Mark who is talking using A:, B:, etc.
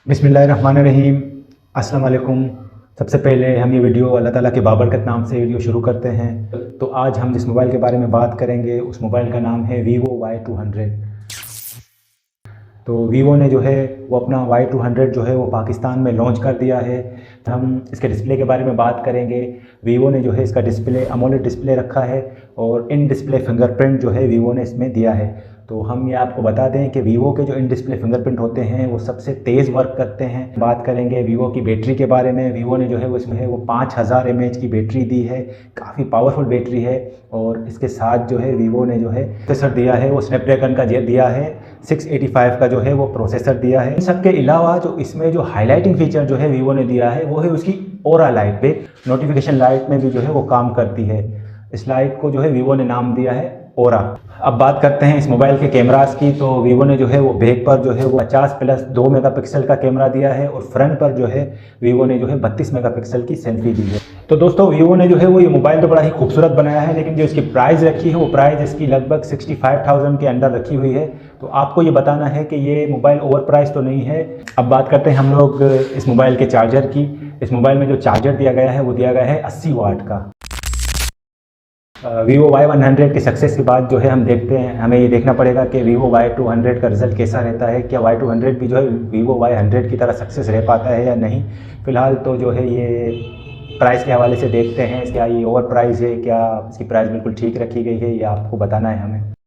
A: बिस्मिल्लाहिर्रहमानिर्रहीम। अस्सलाम वालेकुम। सबसे पहले हम ये वीडियो अल्लाह ताला के बाबरकत नाम से वीडियो शुरू करते हैं। तो आज हम जिस मोबाइल के बारे में बात करेंगे उस मोबाइल का नाम है वीवो Y200। तो वीवो ने जो है वो अपना Y200 जो है वो पाकिस्तान में लॉन्च कर दिया है। हम इसके डिस्प्ले के बारे में बात करेंगे। वीवो ने जो है इसका डिस्प्ले अमोलेड डिस्प्ले रखा है और इन डिस्प्ले फिंगरप्रिंट जो है वीवो ने इसमें दिया है। तो हम ये आपको बता दें कि वीवो के जो इन डिस्प्ले फिंगरप्रिंट होते हैं वो सबसे तेज़ वर्क करते हैं। बात करेंगे वीवो की बैटरी के बारे में। वीवो ने जो है वो इसमें है वो 5000 mAh की बैटरी दी है, काफ़ी पावरफुल बैटरी है। और इसके साथ जो है वीवो ने जो है प्रोसेसर दिया है वो स्नैपड्रैगन का दिया है, 685 का जो है वो प्रोसेसर दिया है। इन सब के अलावा जो इसमें जो हाईलाइटिंग फीचर जो है वीवो ने दिया है वो है उसकी ओरा लाइट पे, नोटिफिकेशन लाइट में भी जो है वो काम करती है। इस लाइट को जो है वीवो ने नाम दिया है ओरा। अब बात करते हैं इस मोबाइल के कैमरास की। तो वीवो ने जो है वो बैक पर जो है वो 50+2 मेगापिक्सल का कैमरा दिया है और फ्रंट पर जो है वीवो ने जो है 32 मेगापिक्सल की सेल्फी दी है। तो दोस्तों वीवो ने जो है वो ये मोबाइल तो बड़ा ही खूबसूरत बनाया है, लेकिन जो इसकी प्राइस रखी है वो प्राइस इसकी लगभग 65,000 के अंदर रखी हुई है। तो आपको ये बताना है कि ये मोबाइल ओवर प्राइस तो नहीं है। अब बात करते हैं हम लोग इस मोबाइल के चार्जर की। इस मोबाइल में जो चार्जर दिया गया है वो दिया गया है 80 वाट का। वीवो Y100 की सक्सेस के बाद जो है हम देखते हैं, हमें ये देखना पड़ेगा कि वीवो Y200 का रिजल्ट कैसा रहता है। क्या Y200 भी जो है वीवो Y100 की तरह सक्सेस रह पाता है या नहीं। फ़िलहाल तो जो है ये प्राइस के हवाले से देखते हैं, क्या ये ओवर प्राइस है, क्या इसकी प्राइस बिल्कुल ठीक रखी गई है, ये आपको बताना है हमें।